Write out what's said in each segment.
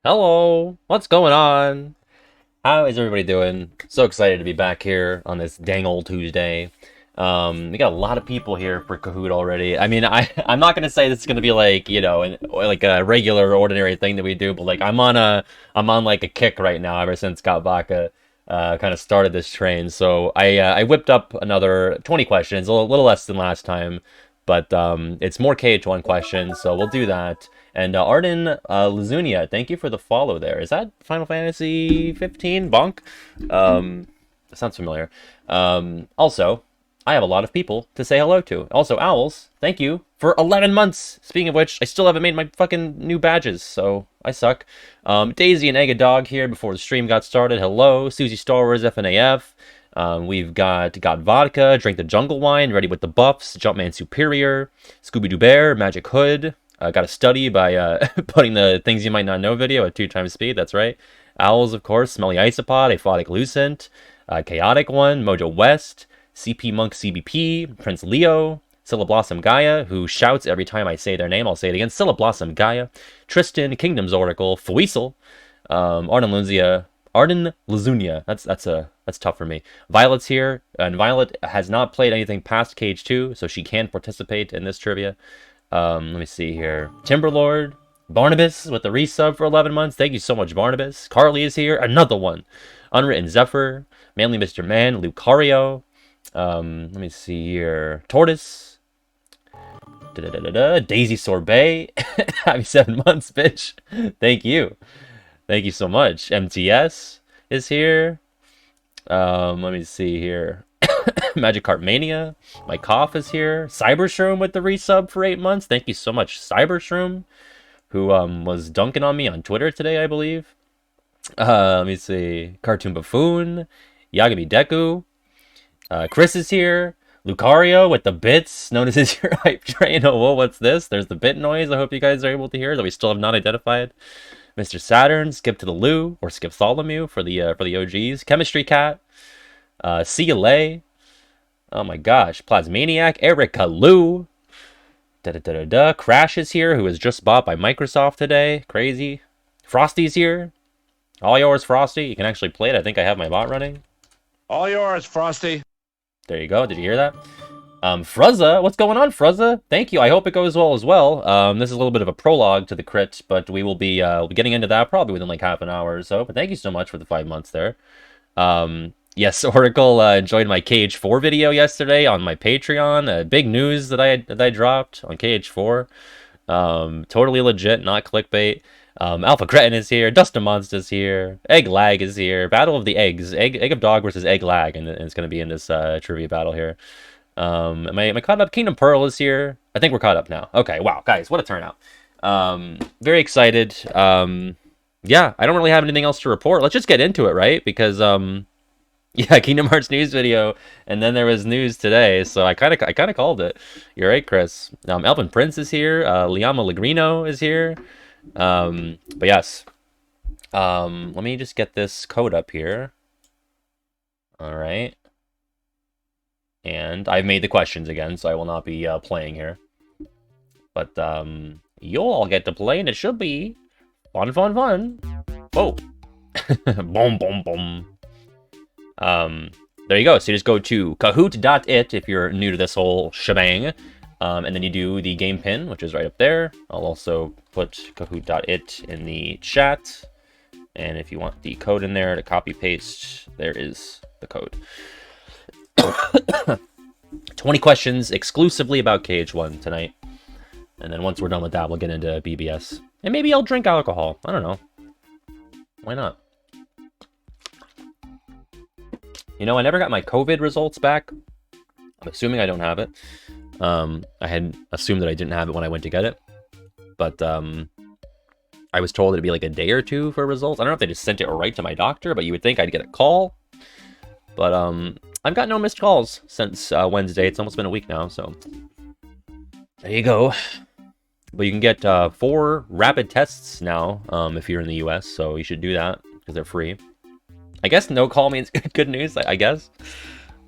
Hello, what's going on? How is everybody doing? So excited to be back here on this dang old Tuesday. We got a lot of people here for Kahoot already. I mean, I'm not gonna say this is gonna be like like a regular ordinary thing that we do, but like I'm on like a kick right now ever since Scott Baca kind of started this train. So I whipped up another 20 questions, a little less than last time, but it's more KH1 questions, so we'll do that. And Arden Lazunia, thank you for the follow there. Is that Final Fantasy 15? Bonk? That sounds familiar. Also, I have a lot of people to say hello to. Also, Owls, thank you for 11 months. Speaking of which, I still haven't made my fucking new badges, so I suck. Daisy and Egg a Dog here before the stream got started. Hello. Susie Star Wars FNAF. We've got Vodka, Drink the Jungle Wine, Ready with the Buffs, Jumpman Superior, Scooby-Doo Bear, Magic Hood. Got a study by putting the Things You Might Not Know video at 2x speed, that's right. Owls, of course, Smelly Isopod, Aphotic Lucent, Chaotic One, Mojo West, CP Monk CBP, Prince Leo, Blossom Gaia, who shouts every time I say their name. I'll say it again. Blossom Gaia, Tristan, Kingdom's Oracle, Fuisel, Arden Lazunia. That's tough for me. Violet's here, and Violet has not played anything past Cage 2, so she can participate in this trivia. Let me see here. Timberlord, Barnabas with the resub for 11 months. Thank you so much, Barnabas. Carly is here. Another one. Unwritten Zephyr, Manly Mr. Man, Lucario. Let me see here. Tortoise. Daisy Sorbet. Happy 7 months, bitch. Thank you. Thank you so much. MTS is here. Let me see here. Magikarp Mania. My cough is here. Cybershroom with the resub for 8 months. Thank you so much, Cybershroom, who was dunking on me on Twitter today, I believe. Let me see. Cartoon Buffoon. Yagami Deku. Chris is here. Lucario with the bits, known as his your hype train. Oh, whoa, what's this? There's the bit noise. I hope you guys are able to hear that we still have not identified. Mr. Saturn, Skip to the Lou, or Skip Tholomew for the OGs. Chemistry Cat. CLA. Oh my gosh. Plasmaniac. Erica Lou. Crash is here, who was just bought by Microsoft today. Crazy. Frosty's here. All yours, Frosty. You can actually play it. I think I have my bot running. All yours, Frosty. There you go. Did you hear that? Fruzza, what's going on, Fruzza? Thank you. I hope it goes well as well. This is a little bit of a prologue to the crit, but we will be getting into that probably within like half an hour or so. But thank you so much for the 5 months there. Yes, Oracle enjoyed my KH4 video yesterday on my Patreon. Big news that I dropped on KH4. Totally legit, not clickbait. Alpha Cretin is here. Dustin Monster's here. Egg Lag is here. Battle of the Eggs. Egg of Dog versus Egg Lag, and it's going to be in this trivia battle here. Am I caught up? Kingdom Pearl is here. I think we're caught up now. Okay, wow, guys, what a turnout. Very excited. Yeah, I don't really have anything else to report. Let's just get into it, right? Because yeah, Kingdom Hearts news video, and then there was news today, so I kind of called it. You're right, Chris. Elvin Prince is here. Liama Lagrino is here. But yes. Let me just get this code up here. All right. And I've made the questions again, so I will not be playing here. But you'll all get to play, and it should be fun, fun, fun. Whoa. Boom, boom, boom. There you go. So you just go to kahoot.it if you're new to this whole shebang. And then you do the game pin, which is right up there. I'll also put kahoot.it in the chat. And if you want the code in there to copy paste, there is the code. 20 questions exclusively about KH1 tonight. And then once we're done with that, we'll get into BBS. And maybe I'll drink alcohol. I don't know. Why not? You know, I never got my COVID results back. I'm assuming I don't have it. I had assumed that I didn't have it when I went to get it. But I was told it'd be like a day or two for results. I don't know if they just sent it right to my doctor, but you would think I'd get a call. But I've got no missed calls since Wednesday. It's almost been a week now, so there you go. But you can get 4 rapid tests now if you're in the US, so you should do that because they're free. I guess no call means good news, I guess.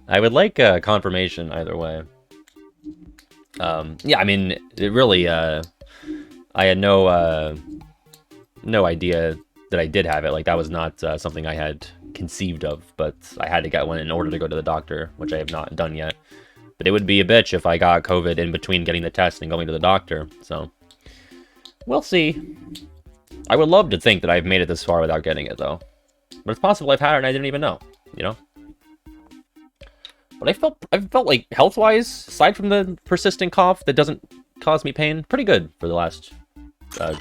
I would like confirmation either way. Yeah, I mean, it really, I had no idea that I did have it. Like, that was not something I had conceived of, but I had to get one in order to go to the doctor, which I have not done yet. But it would be a bitch if I got COVID in between getting the test and going to the doctor, so we'll see. I would love to think that I've made it this far without getting it, though. But it's possible I've had it and I didn't even know, you know? But I felt like, health-wise, aside from the persistent cough that doesn't cause me pain, pretty good for the last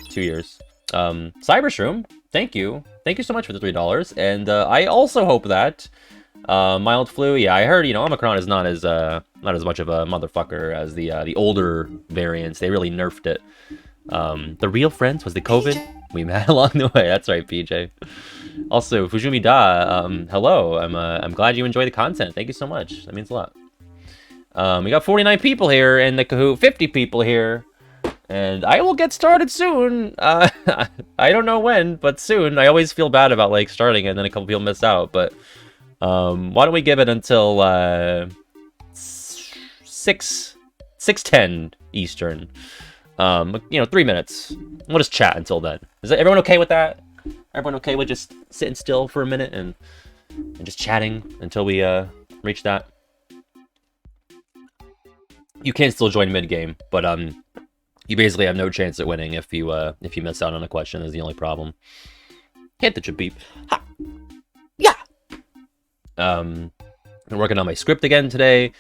2 years. Cybershroom, thank you. Thank you so much for the $3. And I also hope that mild flu, yeah, I heard, you know, Omicron is not as much of a motherfucker as the older variants. They really nerfed it. The real friends was the COVID we met along the way. That's right, PJ. Also, Fujumi Da, hello. I'm glad you enjoy the content. Thank you so much. That means a lot. We got 49 people here in the Kahoot, 50 people here. And I will get started soon. I don't know when, but soon. I always feel bad about, like, starting it and then a couple people miss out. But why don't we give it until 6:10 Eastern. You know, 3 minutes. We'll just chat until then. Is everyone okay with that? Everyone okay with just sitting still for a minute and just chatting until we reach that? You can still join mid-game, but you basically have no chance at winning if you miss out on a question. Is the only problem. Hit the beep. Ha! Yeah. I'm working on my script again today.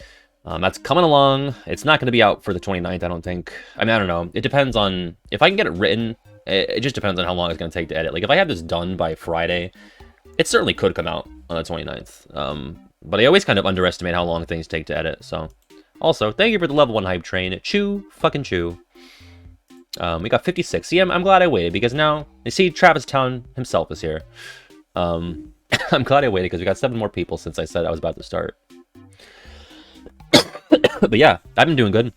That's coming along. It's not going to be out for the 29th, I don't think. I mean, I don't know. It depends on if I can get it written. It just depends on how long it's going to take to edit. Like, if I have this done by Friday, it certainly could come out on the 29th. But I always kind of underestimate how long things take to edit. So, also, thank you for the level 1 hype train. Chew, fucking chew. We got 56. See, I'm glad I waited because now, you see, Travis Town himself is here. I'm glad I waited because we got 7 more people since I said I was about to start. But yeah, I've been doing good.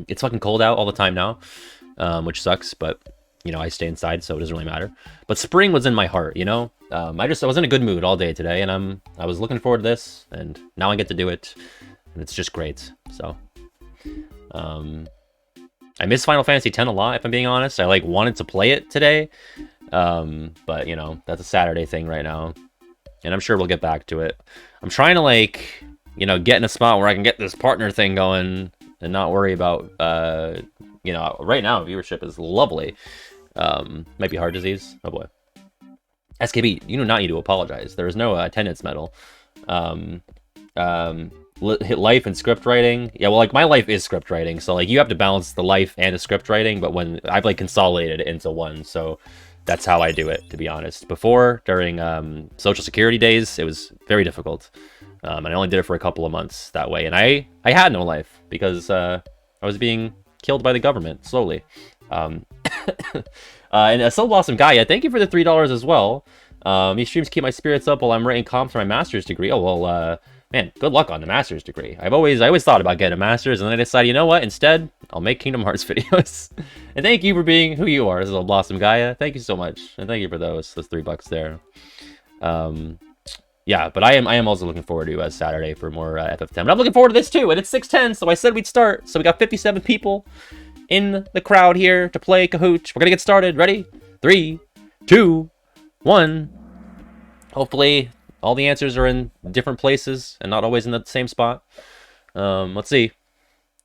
It's fucking cold out all the time now, which sucks, but, you know, I stay inside, so it doesn't really matter. But spring was in my heart, you know? I was in a good mood all day today, and I was looking forward to this, and now I get to do it, and it's just great, so. I miss Final Fantasy X a lot, if I'm being honest. I, like, wanted to play it today, but, you know, that's a Saturday thing right now, and I'm sure we'll get back to it. I'm trying to, like, you know, get in a spot where I can get this partner thing going and not worry about, you know, right now viewership is lovely. Might be heart disease. Oh boy. SKB, you do not need to apologize. There is no attendance medal. Hit life and script writing. Yeah, well, like, my life is script writing, so, like, you have to balance the life and the script writing, but when I've, like, consolidated it into one, so that's how I do it, to be honest. Before, during Social Security days, it was very difficult. And I only did it for a couple of months that way. And I had no life because I was being killed by the government slowly. And Soul Blossom Gaia, thank you for the $3 as well. These streams keep my spirits up while I'm writing comps for my master's degree. Oh, well, man, good luck on the master's degree. I always thought about getting a master's, and then I decided, you know what? Instead, I'll make Kingdom Hearts videos. And thank you for being who you are, Soul Blossom Gaia. Thank you so much. And thank you for those $3 there. Yeah, but I am also looking forward to Saturday for more FF10. But I'm looking forward to this too, and it's 6:10, so I said we'd start. So we got 57 people in the crowd here to play Kahoot. We're gonna get started. Ready? 3, 2, 1. Hopefully, all the answers are in different places and not always in the same spot. Let's see.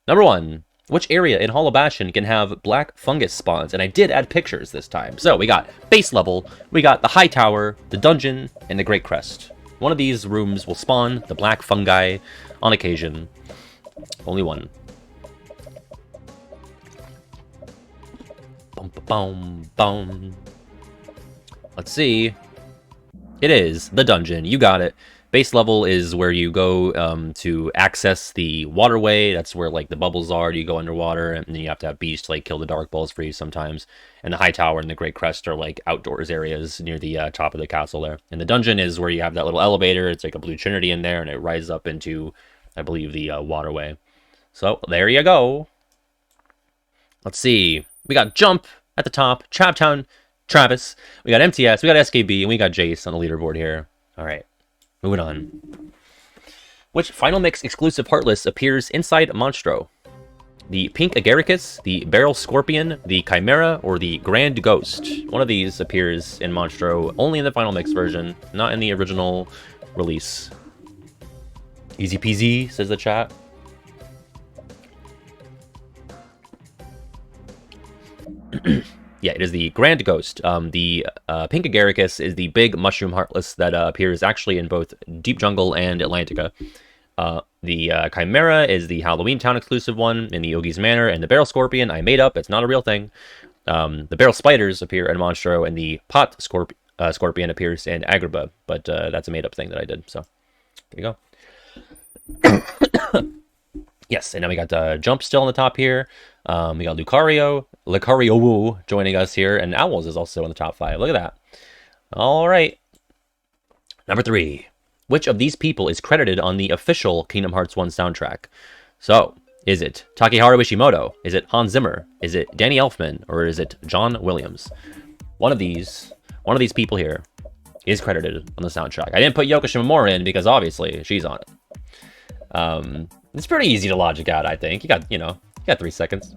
Number 1. Which area in Hollow Bastion can have black fungus spawns? And I did add pictures this time. So we got base level, we got the high tower, the dungeon, and the Great Crest. One of these rooms will spawn the black fungi on occasion. Only one. Boom, boom, boom. Let's see. It is the dungeon. You got it. Base level is where you go to access the waterway. That's where, like, the bubbles are. You go underwater, and then you have to have beasts to, like, kill the dark balls for you sometimes. And the high tower and the Great Crest are, like, outdoors areas near the top of the castle there. And the dungeon is where you have that little elevator. It's like a blue trinity in there, and it rises up into, I believe, the waterway. So there you go. Let's see. We got Jump at the top. Chaptown, Travis. We got MTS. We got SKB, and we got Jace on the leaderboard here. All right. Moving on. Which Final Mix exclusive Heartless appears inside Monstro? the Pink Agaricus, the Barrel Scorpion, the Chimera, or the Grand Ghost. One of these appears in Monstro only in the final mix version, not in the original release. Easy peasy, says the chat. Yeah, it is the Grand Ghost. The Pink Agaricus is the big mushroom heartless that appears actually in both Deep Jungle and Atlantica. The Chimera is the Halloween Town exclusive one in the Yogi's Manor, and the Barrel Scorpion I made up. It's not a real thing. The Barrel Spiders appear in Monstro, and the Pot Scorpion appears in Agrabah, but that's a made up thing that I did. So there you go. Yes, and now we got Jump still on the top here. We got Lucario joining us here, and Owls is also in the top 5. Look at that. All right. Number 3. Which of these people is credited on the official Kingdom Hearts 1 soundtrack? So, is it Takeharu Ishimoto? Is it Hans Zimmer? Is it Danny Elfman? Or is it John Williams? One of these people here is credited on the soundtrack. I didn't put Yoko Shimomura in because obviously she's on it. It's pretty easy to logic out, I think. You got 3 seconds.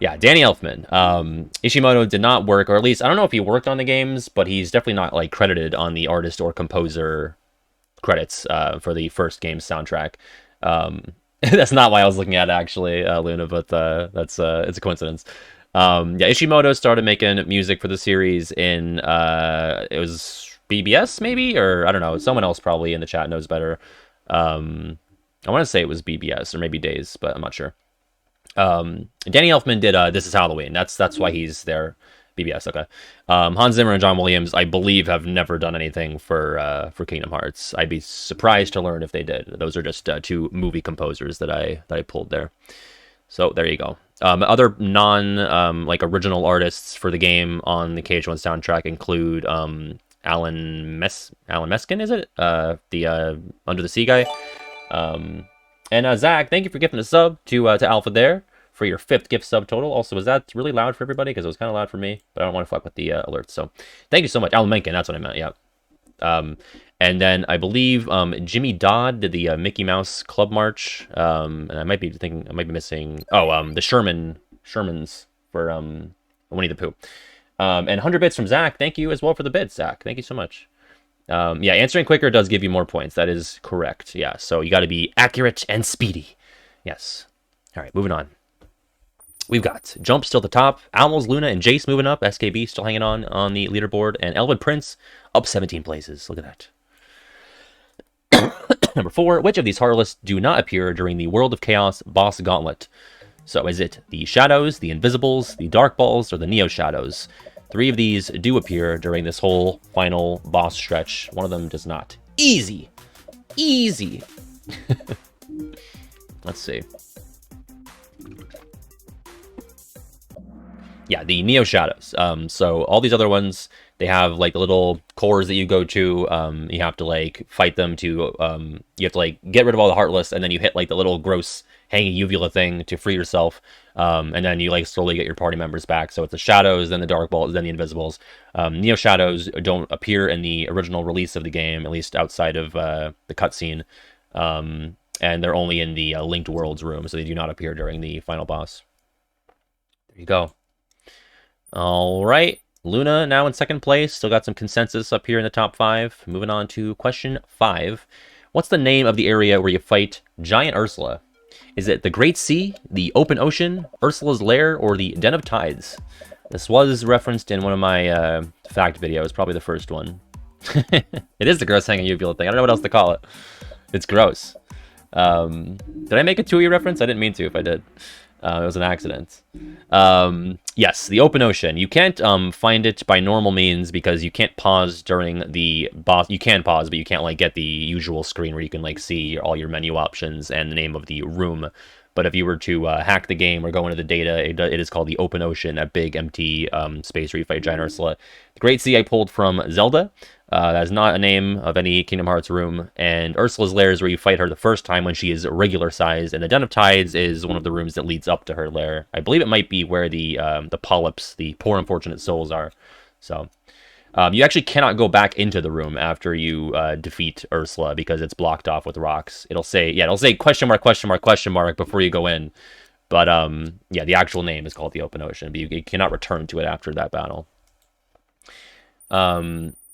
Yeah, Danny Elfman. Ishimoto did not work, or at least I don't know if he worked on the games, but he's definitely not like credited on the artist or composer credits for the first game's soundtrack. That's not why I was looking at it, actually, Luna, but it's a coincidence. Yeah, Ishimoto started making music for the series in it was BBS maybe, or I don't know. Someone else probably in the chat knows better. I want to say it was BBS or maybe Days, but I'm not sure. Danny Elfman did This Is Halloween. That's why he's there. BBS, okay. Hans Zimmer and John Williams, I believe, have never done anything for Kingdom Hearts. I'd be surprised to learn if they did. Those are just 2 movie composers that I pulled there. So there you go. Other non like original artists for the game on the KH1 soundtrack include Alan Meskin, is it? The Under the Sea guy. And Zach, thank you for gifting a sub to Alpha there for your 5th gift sub total. Also, was that really loud for everybody? Because it was kind of loud for me, but I don't want to fuck with the alerts. So thank you so much. Alan Menken, that's what I meant, yeah. And then I believe Jimmy Dodd did the Mickey Mouse Club March. And I might be missing, the Shermans for Winnie the Pooh. And 100 bits from Zach. Thank you as well for the bits, Zach. Thank you so much. Yeah, answering quicker does give you more points. That is correct. Yeah, so you got to be accurate and speedy. Yes. All right, moving on. We've got Jump still at the top, Owls, Luna, and Jace moving up, SKB still hanging on the leaderboard, and Elwood Prince up 17 places. Look at that. Number 4, which of these Heartless do not appear during the World of Chaos boss gauntlet? So is it the Shadows, the Invisibles, the Dark Balls, or the Neo Shadows? 3 of these do appear during this whole final boss stretch. One of them does not. Easy. Easy. Let's see. Yeah, the Neo Shadows. So all these other ones, they have like the little cores that you go to. You have to like fight them to, you have to like get rid of all the Heartless, and then you hit like the little gross hanging uvula thing to free yourself. And then you like slowly get your party members back. So it's the Shadows, then the Dark Balls, then the Invisibles. Neo Shadows don't appear in the original release of the game, at least outside of the cutscene. And they're only in the Linked Worlds room, so they do not appear during the final boss. There you go. All right, Luna now in 2nd place. Still got some consensus up here in the top 5. Moving on to question 5. What's the name of the area where you fight Giant Ursula? Is it the Great Sea, the Open Ocean, Ursula's Lair, or the Den of Tides? This was referenced in one of my fact videos, probably the first one. It is the gross hanging uvula thing. I don't know what else to call it. It's gross. Did I make a Tui reference? I didn't mean to if I did. It was an accident. Yes, the Open Ocean. You can't find it by normal means because you can't pause during the boss. You can pause, but you can't like get the usual screen where you can like see all your menu options and the name of the room. But if you were to hack the game or go into the data, it is called the Open Ocean, a big empty space where you fight Giant Ursula. The Great Sea I pulled from Zelda. That is not a name of any Kingdom Hearts room. And Ursula's Lair is where you fight her the first time when she is regular size. And the Den of Tides is one of the rooms that leads up to her lair. I believe it might be where the polyps, the poor unfortunate souls are. So you actually cannot go back into the room after you defeat Ursula because it's blocked off with rocks. It'll say question mark, question mark, question mark before you go in. But yeah, the actual name is called the Open Ocean, but you cannot return to it after that battle.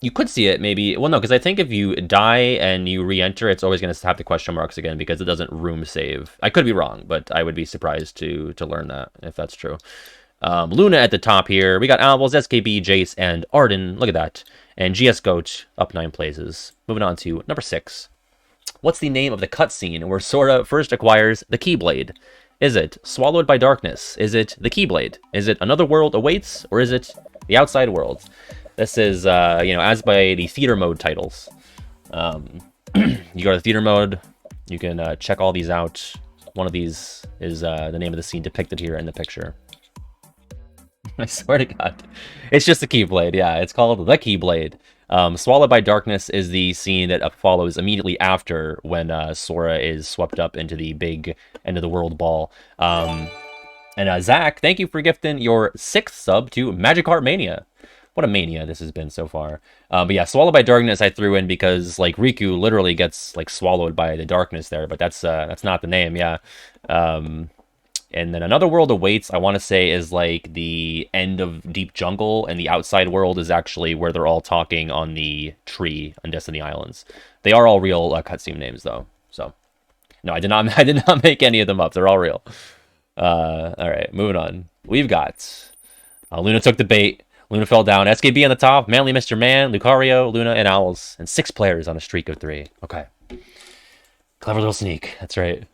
You could see it maybe. Well, no, because I think if you die and you re-enter, it's always going to have the question marks again because it doesn't room save. I could be wrong, but I would be surprised to learn that if that's true. Luna at the top here. We got Owls, SKB, Jace, and Arden. Look at that. And GS Goat up 9 places. Moving on to number 6. What's the name of the cutscene where Sora first acquires the Keyblade? Is it Swallowed by Darkness? Is it the Keyblade? Is it Another World Awaits? Or is it The Outside World? This is, as by the theater mode titles. You go to theater mode. You can check all these out. One of these is the name of the scene depicted here in the picture. I swear to God. It's just the Keyblade, yeah. It's called the Keyblade. Swallowed by Darkness is the scene that follows immediately after when Sora is swept up into the big end of the world ball. And Zach, thank you for gifting your 6th sub to Magikarp Mania. What a mania this has been so far. But yeah, Swallowed by Darkness I threw in because like Riku literally gets like swallowed by the darkness there, but that's not the name, yeah. And then Another World Awaits, I want to say, is like the end of Deep Jungle, and the Outside World is actually where they're all talking on the tree on Destiny Islands. They are all real cutscene names, though. So, no, I did not make any of them up. They're all real. All right, moving on. We've got Luna took the bait. Luna fell down. SKB on the top. Manly Mr. Man, Lucario, Luna, and Owls, and 6 players on a streak of 3. Okay. Clever little sneak. That's right.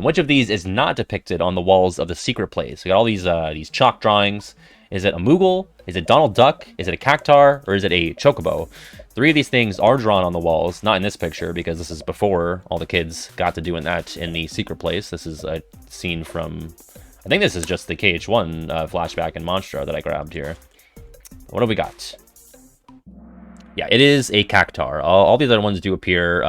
Which of these is not depicted on the walls of the secret place? We got all these chalk drawings. Is it a Moogle? Is it Donald Duck? Is it a Cactar? Or is it a Chocobo? 3 of these things are drawn on the walls. Not in this picture, because this is before all the kids got to doing that in the secret place. This is a scene from... I think this is just the KH1 flashback in Monstro that I grabbed here. What do we got? Yeah, it is a Cactar. All the other ones do appear,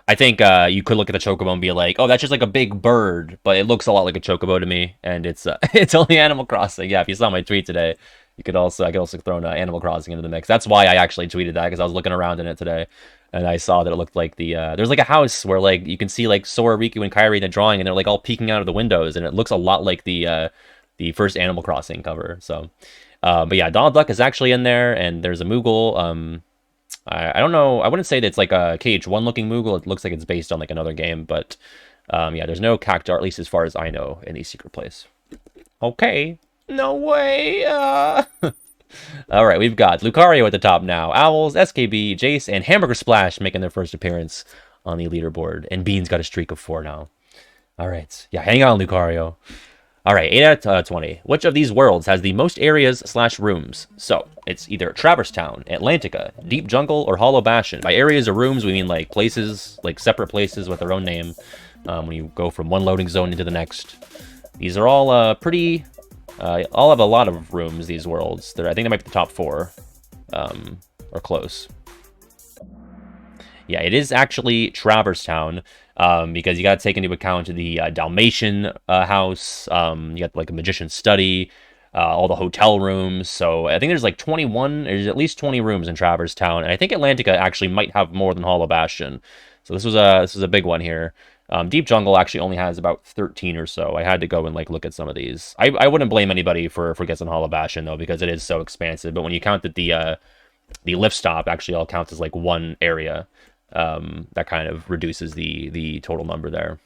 I think you could look at the Chocobo and be like, oh, that's just like a big bird, but it looks a lot like a Chocobo to me, and it's it's only Animal Crossing. Yeah, if you saw my tweet today, I could also throw Animal Crossing into the mix. That's why I actually tweeted that, because I was looking around in it today, and I saw that it looked like there's like a house where like you can see like Sora, Riku, and Kairi in the drawing, and they're like all peeking out of the windows, and it looks a lot like the first Animal Crossing cover. So, but yeah, Donald Duck is actually in there, and there's a Moogle. I don't know. I wouldn't say that it's like a KH1 looking Moogle. It looks like it's based on like another game, but yeah, there's no Cactar, at least as far as I know, in the secret place. Okay. No way. All right, we've got Lucario at the top now. Owls, SKB, Jace, and Hamburger Splash making their first appearance on the leaderboard. And Bean's got a streak of 4 now. All right. Yeah, hang on, Lucario. All right, 8 out of 20. Which of these worlds has the most areas/rooms? So, it's either Traverse Town, Atlantica, Deep Jungle, or Hollow Bastion. By areas or rooms, we mean like places, like separate places with their own name. When you go from one loading zone into the next. These are all all have a lot of rooms, these worlds. I think they might be the top 4, or close. Yeah, it is actually Traverse Town. Because you got to take into account the Dalmatian house, you got like a magician's study, all the hotel rooms. So I think there's like 21, there's at least 20 rooms in Traverse Town, and I think Atlantica actually might have more than Hollow Bastion. So this was a big one here. Deep Jungle actually only has about 13 or so. I had to go and like look at some of these. I wouldn't blame anybody for guessing Hollow Bastion though, because it is so expansive. But when you count that the lift stop actually all counts as like one area. That kind of reduces the total number there.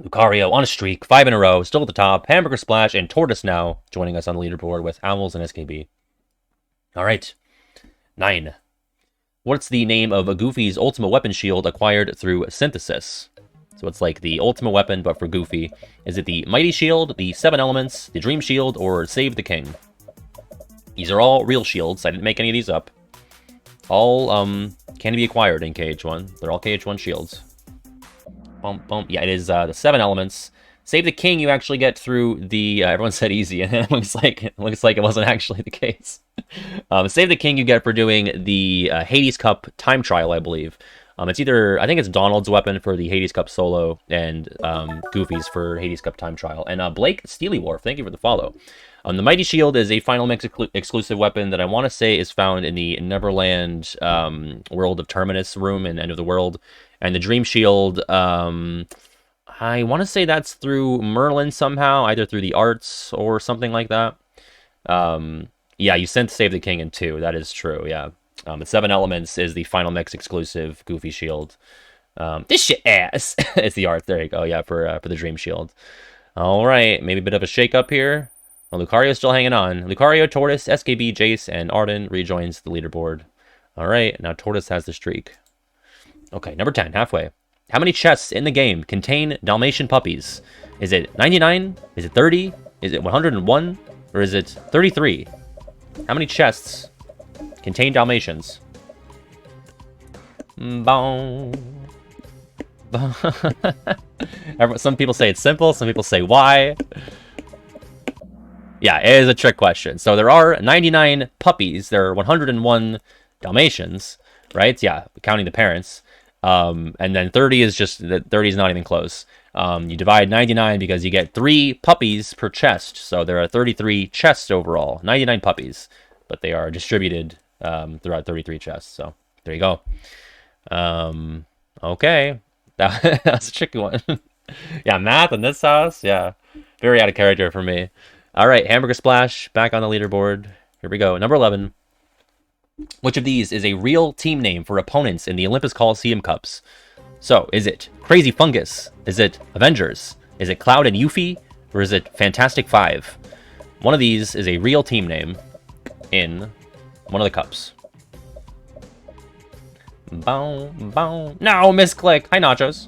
Lucario on a streak, 5 in a row, still at the top. Hamburger Splash and Tortoise now joining us on the leaderboard with Owls and SKB. All right, 9. What's the name of a Goofy's Ultimate Weapon Shield acquired through Synthesis? So it's like the Ultimate Weapon, but for Goofy. Is it the Mighty Shield, the 7 Elements, the Dream Shield, or Save the King? These are all real shields. I didn't make any of these up. All can be acquired in KH1. They're all KH1 shields. Bump, bump. Yeah, it is the 7 elements. Save the King you actually get through the... everyone said easy, and it looks like it wasn't actually the case. Save the King you get for doing the Hades Cup time trial, I believe. It's either... I think it's Donald's weapon for the Hades Cup solo, and Goofy's for Hades Cup time trial. And Blake Steelywolf, thank you for the follow. The Mighty Shield is a Final Mix exclusive weapon that I want to say is found in the Neverland World of Terminus room in End of the World. And the Dream Shield, I want to say that's through Merlin somehow, either through the arts or something like that. Yeah, you sent Save the King in 2. That is true, yeah. The 7 Elements is the Final Mix exclusive Goofy Shield. This shit ass! It's the art. There you go, yeah, for the Dream Shield. All right, maybe a bit of a shake-up here. Well, Lucario's still hanging on. Lucario, Tortoise, SKB, Jace, and Arden rejoins the leaderboard. All right, now Tortoise has the streak. Okay, number 10, halfway. How many chests in the game contain Dalmatian puppies? Is it 99? Is it 30? Is it 101? Or is it 33? How many chests contain Dalmatians? Boom. Some people say it's simple. Some people say why. Yeah, it is a trick question. So there are 99 puppies. There are 101 Dalmatians, right? Yeah, counting the parents. And then 30 is just, 30 is not even close. You divide 99 because you get 3 puppies per chest. So there are 33 chests overall. 99 puppies. But they are distributed throughout 33 chests. So there you go. Okay. That's a tricky one. Yeah, math in this house. Yeah. Very out of character for me. All right, Hamburger Splash back on the leaderboard. Here we go. Number 11. Which of these is a real team name for opponents in the Olympus Coliseum Cups? So, is it Crazy Fungus? Is it Avengers? Is it Cloud and Yuffie? Or is it Fantastic Five? One of these is a real team name in one of the cups. Bow, bow. No, misclick. Hi, Nachos.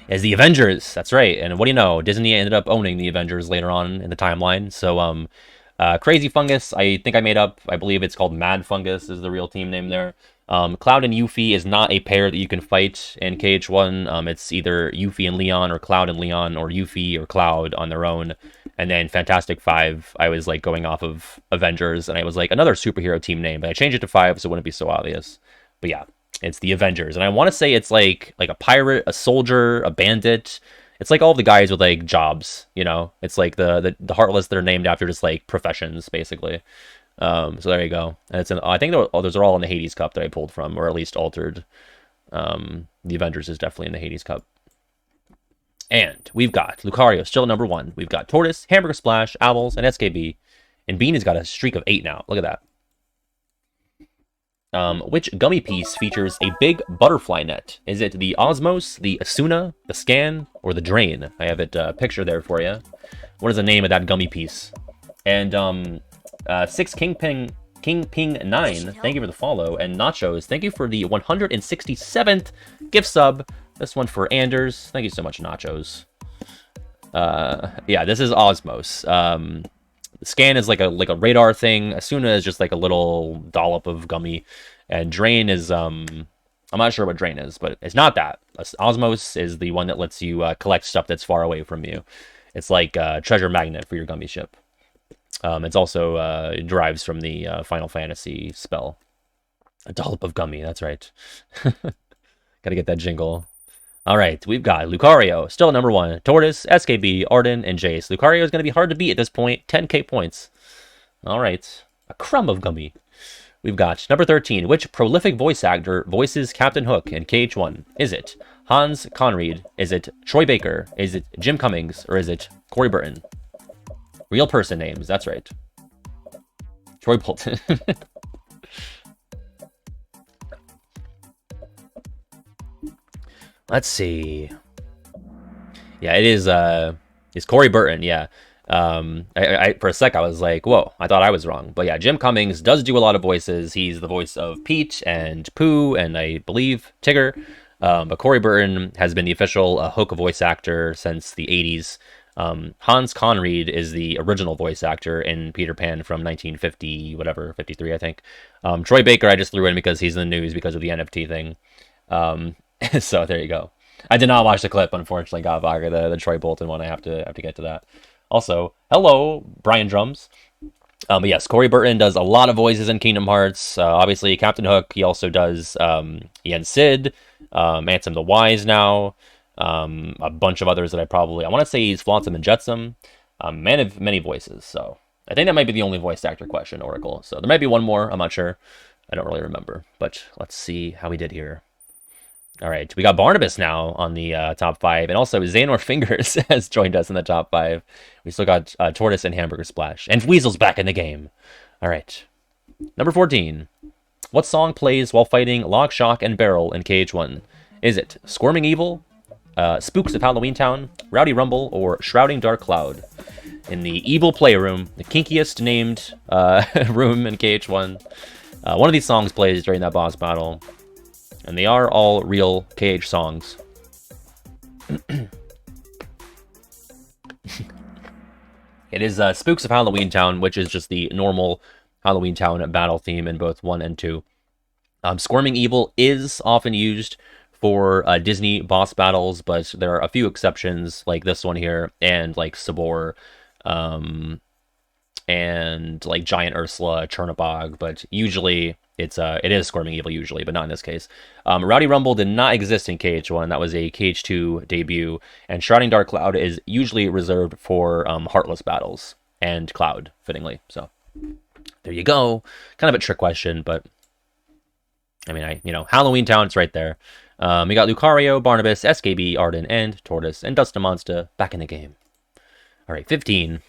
Is the Avengers. That's right. And what do you know? Disney ended up owning the Avengers later on in the timeline. So, Crazy Fungus, I think I made up. I believe it's called Mad Fungus is the real team name there. Cloud and Yuffie is not a pair that you can fight in KH1. It's either Yuffie and Leon or Cloud and Leon or Yuffie or Cloud on their own. And then Fantastic Five, I was like going off of Avengers and I was like another superhero team name, but I changed it to 5 so it wouldn't be so obvious. But yeah, it's the Avengers. And I want to say it's like a pirate, a soldier, a bandit. It's like all the guys with like jobs, you know. It's like the Heartless that are named after just like professions, basically. So there you go. And it's I think those are all in the Hades Cup that I pulled from, or at least altered. The Avengers is definitely in the Hades Cup. And we've got Lucario still number 1. We've got Tortoise, Hamburger Splash, Owls, and SKB. And Bean has got a streak of 8 now. Look at that. Which gummy piece features a big butterfly net? Is it the Osmos, the Asuna, the Scan, or the Drain? I have it picture there for you. What is the name of that gummy piece? And 6 Kingping 9, thank you for the follow. And Nachos, thank you for the 167th gift sub. This one for Anders. Thank you so much, Nachos. Yeah, this is Osmos. Scan is like a radar thing. Asuna is just like a little dollop of gummy. And Drain is, I'm not sure what Drain is, but it's not that. Osmos is the one that lets you collect stuff that's far away from you. It's like a treasure magnet for your gummy ship. It's also, it derives from the Final Fantasy spell. A dollop of gummy, that's right. Gotta get that jingle. All right, we've got Lucario, still number 1. Tortoise, SKB, Arden, and Jace. Lucario is going to be hard to beat at this point. 10k points. All right, a crumb of gummy. We've got number 13. Which prolific voice actor voices Captain Hook in KH1? Is it Hans Conried? Is it Troy Baker? Is it Jim Cummings? Or is it Corey Burton? Real person names, that's right. Troy Bolton. Let's see. Yeah, it is, it's Corey Burton, yeah. I for a sec, I was like, whoa, I thought I was wrong. But yeah, Jim Cummings does do a lot of voices. He's the voice of Pete and Pooh and I believe Tigger. But Corey Burton has been the official Hook voice actor since the 80s. Hans Conried is the original voice actor in Peter Pan from 1950, whatever, 53, I think. Troy Baker, I just threw in because he's in the news because of the NFT thing. So there you go. I did not watch the clip, unfortunately, Godvaga, the Troy Bolton one. I have to get to that. Also, hello, Brian Drums. But yes, Corey Burton does a lot of voices in Kingdom Hearts. Obviously, Captain Hook. He also does Yen Sid, Ansem the Wise now, a bunch of others that I want to say he's Flotsam and Jetsam. Man of many voices. So I think that might be the only voice actor question, Oracle. So there might be one more. I'm not sure. I don't really remember. But let's see how we did here. All right, we got Barnabas now on the top 5, and also Xanor Fingers has joined us in the top 5. We still got Tortoise and Hamburger Splash, and Weasel's back in the game. All right, number 14. What song plays while fighting Lock, Shock, and Barrel in KH1? Is it Squirming Evil, Spooks of Halloween Town, Rowdy Rumble, or Shrouding Dark Cloud? In the Evil Playroom, the kinkiest named room in KH1, one of these songs plays during that boss battle. And they are all real KH songs. It is Spooks of Halloween Town, which is just the normal Halloween Town battle theme in both 1 and 2. Squirming Evil is often used for Disney boss battles, but there are a few exceptions, like this one here, and like Sabor, and like Giant Ursula, Chernobog, but usually it is Squirming Evil usually, but not in this case. Rowdy Rumble did not exist in KH1. That was a KH2 debut. And Shrouding Dark Cloud is usually reserved for Heartless battles and Cloud, fittingly. So there you go. Kind of a trick question, but I mean, Halloween Town, it's right there. We got Lucario, Barnabas, SKB, Arden, and Tortoise, and Dust Monster back in the game. All right, 15.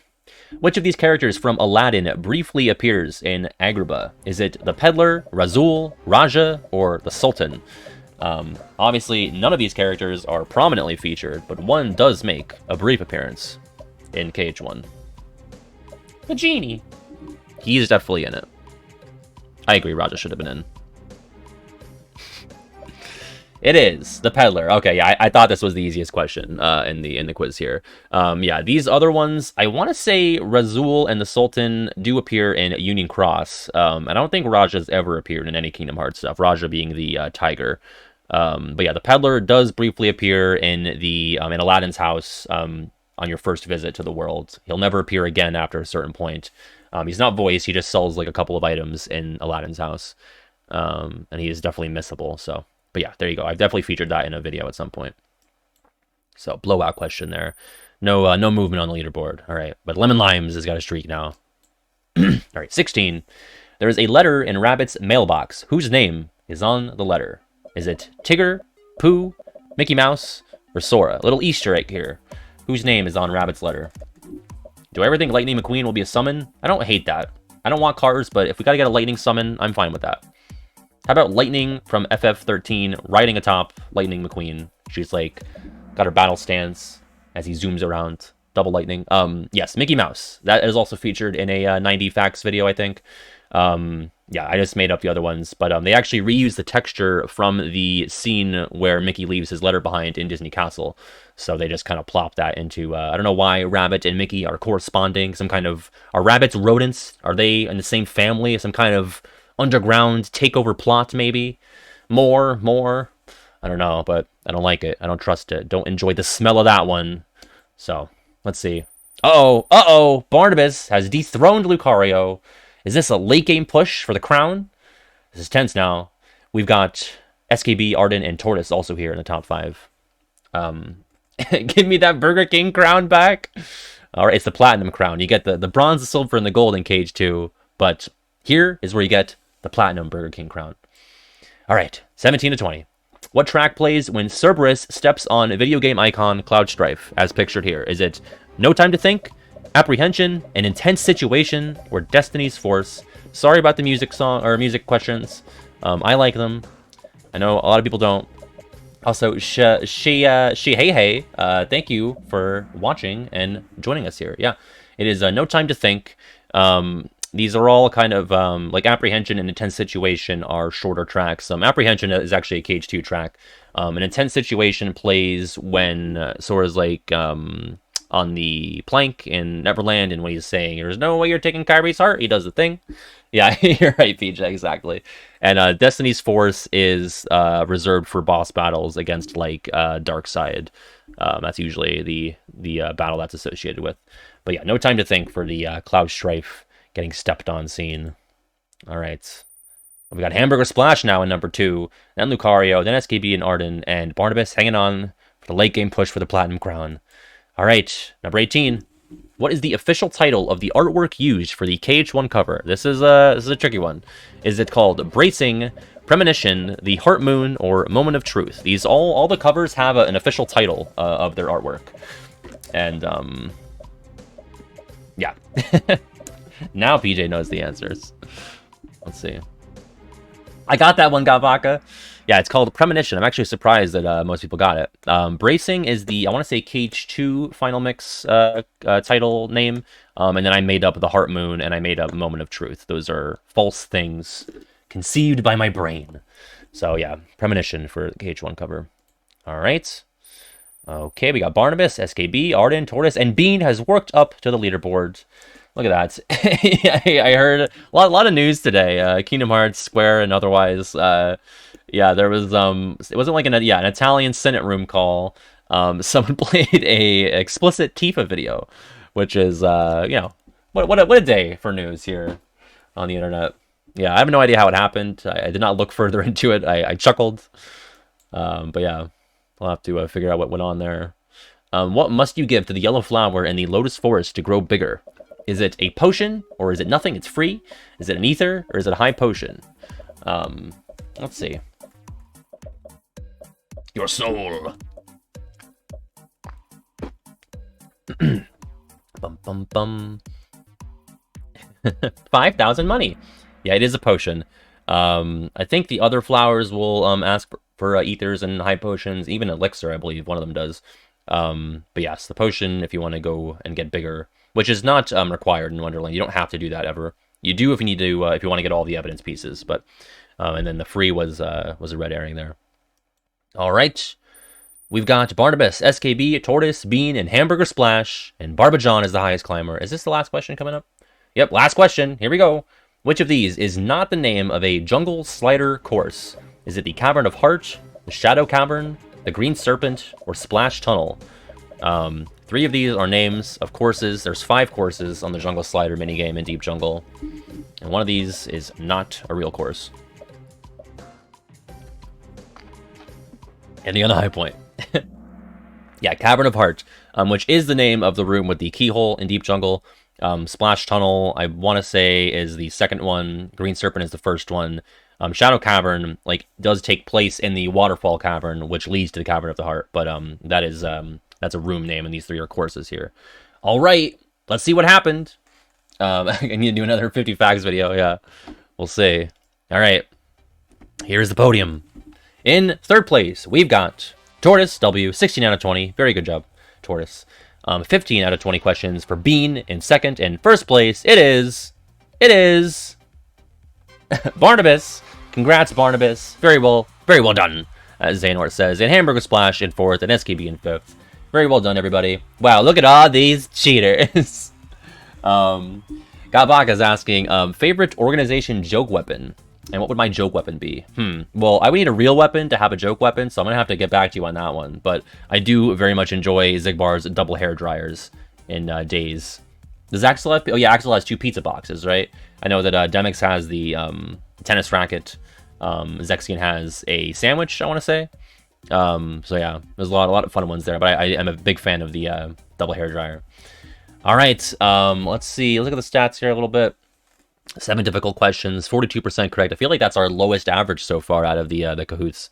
Which of these characters from Aladdin briefly appears in Agrabah? Is it the Peddler, Razul, Raja, or the Sultan? Obviously, none of these characters are prominently featured, but one does make a brief appearance in KH1. The Genie. He's definitely in it. I agree, Raja should have been in. It is the Peddler. Okay, yeah, I thought this was the easiest question in the quiz here. Yeah, these other ones, I want to say Razul and the Sultan do appear in Union Cross. I don't think Raja's ever appeared in any Kingdom Hearts stuff. Raja being the tiger. But yeah, the Peddler does briefly appear in in Aladdin's house on your first visit to the world. He'll never appear again after a certain point. He's not voiced. He just sells like a couple of items in Aladdin's house, and he is definitely missable. So. But yeah, there you go. I've definitely featured that in a video at some point. So, blowout question there. No movement on the leaderboard. All right, but Lemon Limes has got a streak now. All right, 16. There is a letter in Rabbit's mailbox. Whose name is on the letter? Is it Tigger, Pooh, Mickey Mouse, or Sora? A little Easter egg here. Whose name is on Rabbit's letter? Do I ever think Lightning McQueen will be a summon? I don't hate that. I don't want cars, but if we gotta get a lightning summon, I'm fine with that. How about Lightning from FF13 riding atop Lightning McQueen? She's like got her battle stance as he zooms around. Double lightning. Yes, Mickey Mouse. That is also featured in a 90 Facts video, I think. Yeah, I just made up the other ones, but they actually reused the texture from the scene where Mickey leaves his letter behind in Disney Castle. So they just kind of plopped that into, I don't know why Rabbit and Mickey are corresponding. Are rabbits rodents? Are they in the same family? Some kind of underground takeover plot, maybe? More? I don't know, but I don't like it. I don't trust it. Don't enjoy the smell of that one. So, let's see. Uh-oh! Barnabas has dethroned Lucario. Is this a late game push for the crown? This is tense now. We've got SKB, Arden, and Tortoise also here in the top 5. Give me that Burger King crown back. Alright, it's the Platinum crown. You get the bronze, the silver, and the gold in KH2, but here is where you get the Platinum Burger King crown. Alright, 17 to 20. What track plays when Cerberus steps on video game icon Cloud Strife, as pictured here? Is it No Time to Think, Apprehension, An Intense Situation, or Destiny's Force? Sorry about the music questions. I like them. I know a lot of people don't. Also, hey, thank you for watching and joining us here. Yeah, it is No Time to Think. These are all kind of, like Apprehension and Intense Situation are shorter tracks. Apprehension is actually a KH2 track. An Intense Situation plays when Sora's like on the plank in Neverland, and when he's saying, "There's no way you're taking Kyrie's heart," he does the thing. Yeah, you're right, PJ, exactly. And Destiny's Force is reserved for boss battles against like Darkseid. That's usually the battle that's associated with. But yeah, No Time to Think for the Cloud Strife getting stepped on scene. All right. We got Hamburger Splash now in number 2, then Lucario, then SKB and Arden, and Barnabas hanging on for the late game push for the Platinum Crown. All right, number 18. What is the official title of the artwork used for the KH1 cover? This is a tricky one. Is it called Bracing, Premonition, The Heart Moon, or Moment of Truth. These all the covers have an official title of their artwork. And, yeah. Now PJ knows the answers. Let's see. I got that one, Gavaka. Yeah, it's called Premonition. I'm actually surprised that most people got it. Bracing is the, I want to say, KH2 Final Mix title name. And then I made up the Heart Moon, and I made up Moment of Truth. Those are false things conceived by my brain. So, yeah, Premonition for the KH1 cover. All right. Okay, we got Barnabas, SKB, Arden, Tortoise, and Bean has worked up to the leaderboard. Look at that. I heard a lot of news today. Kingdom Hearts, Square, and otherwise. Yeah, there was it wasn't like an Italian Senate room call. Someone played a explicit Tifa video, which is you know, what a day for news here on the internet. Yeah, I have no idea how it happened. I did not look further into it. I chuckled. But yeah, we'll have to figure out what went on there. What must you give to the yellow flower in the Lotus Forest to grow bigger? Is it a potion, or is it nothing? It's free. Is it an ether, or is it a high potion? Let's see. Your soul. Bum bum bum. 5,000 money. Yeah, it is a potion. I think the other flowers will ask for ethers and high potions, even elixir, I believe one of them does. But yes, the potion, if you want to go and get bigger, which is not required in Wonderland. You don't have to do that ever. You do if you need to, if you want to get all the evidence pieces. But and then the free was a red herring there. All right, we've got Barnabas, SKB, Tortoise, Bean, and Hamburger Splash, and Barbajon is the highest climber. Is this the last question coming up? Yep, last question. Here we go. Which of these is not the name of a jungle slider course? Is it the Cavern of Heart, the Shadow Cavern, the Green Serpent, or Splash Tunnel? 3 of these are names of courses. There's 5 courses on the Jungle Slider minigame in Deep Jungle. And one of these is not a real course. Ending on a high point. Yeah, Cavern of Heart, which is the name of the room with the keyhole in Deep Jungle. Splash Tunnel, I want to say, is the second one. Green Serpent is the first one. Shadow Cavern, like, does take place in the Waterfall Cavern, which leads to the Cavern of the Heart. But that is that's a room name, and these 3 are courses here. All right, let's see what happened. I need to do another 50 facts video. Yeah, we'll see. All right, here's the podium. In third place, we've got Tortoise W, 16 out of 20. Very good job, Tortoise. 15 out of 20 questions for Bean in second. In first place, it is Barnabas. Congrats, Barnabas. Very well done, as Xehanort says. And Hamburger Splash in fourth, and SKB in fifth. Very well done, everybody. Wow, look at all these cheaters. Gabaka's asking, favorite organization joke weapon? And what would my joke weapon be? Well, I would need a real weapon to have a joke weapon, so I'm going to have to get back to you on that one. But I do very much enjoy Zigbar's double hair dryers in Days. Does Axel have... Oh, yeah, Axel has 2 pizza boxes, right? I know that Demix has the tennis racket. Zexian has a sandwich, I want to say. So, yeah, there's a lot of fun ones there. But I am a big fan of the double hair dryer. All right, let's see. Look at the stats here a little bit. 7 difficult questions, 42% correct. I feel like that's our lowest average so far out of the Kahoots.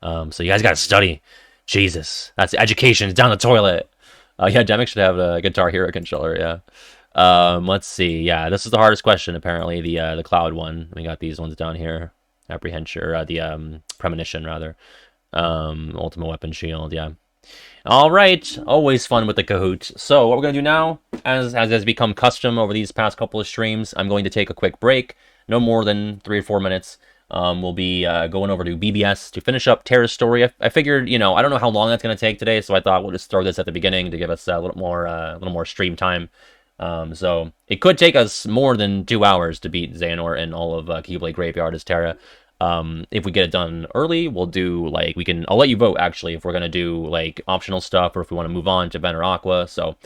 So you guys got to study. Jesus, that's education. It's down the toilet. Yeah, Demic should have a Guitar Hero controller. Yeah. Let's see. Yeah, this is the hardest question apparently. The Cloud one. We got these ones down here. Apprehension, or the Premonition rather. Ultimate Weapon Shield. Yeah. All right, always fun with the Kahoot. So what we're going to do now, as has become custom over these past couple of streams, I'm going to take a quick break, no more than 3 or 4 minutes. We'll be going over to BBS to finish up Terra's story. I figured, you know, I don't know how long that's going to take today, so I thought we'll just throw this at the beginning to give us a little more stream time. So it could take us more than 2 hours to beat Xehanort and all of Keyblade Graveyard as Terra. If we get it done early, we'll do, like, I'll let you vote, actually, if we're going to do, like, optional stuff, or if we want to move on to Ven or Aqua, so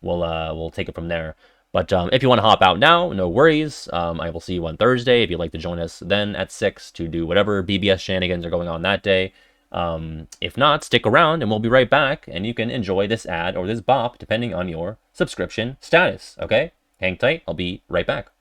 we'll take it from there. But if you want to hop out now, no worries. I will see you on Thursday if you'd like to join us then at 6 to do whatever BBS shenanigans are going on that day. If not, stick around and we'll be right back, and you can enjoy this ad or this bop depending on your subscription status, okay? Hang tight, I'll be right back.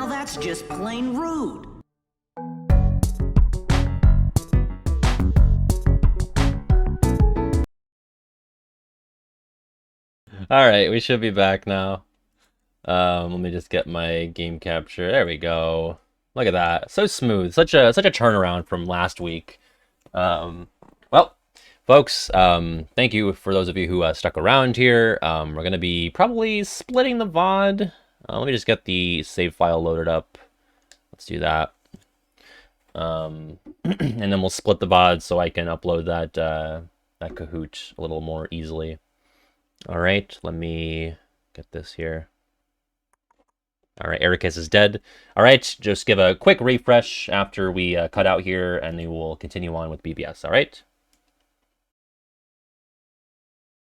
Now that's just plain rude. Alright, we should be back now. Let me just get my game capture. There we go. Look at that. So smooth. Such a turnaround from last week. Well, folks, thank you for those of you who stuck around here. We're going to be probably splitting the VOD. Let me just get the save file loaded up. Let's do that. And then we'll split the VOD so I can upload that Kahoot a little more easily. All right, let me get this here. All right, Ericus is dead. All right, just give a quick refresh after we cut out here, and then we'll continue on with BBS. All right.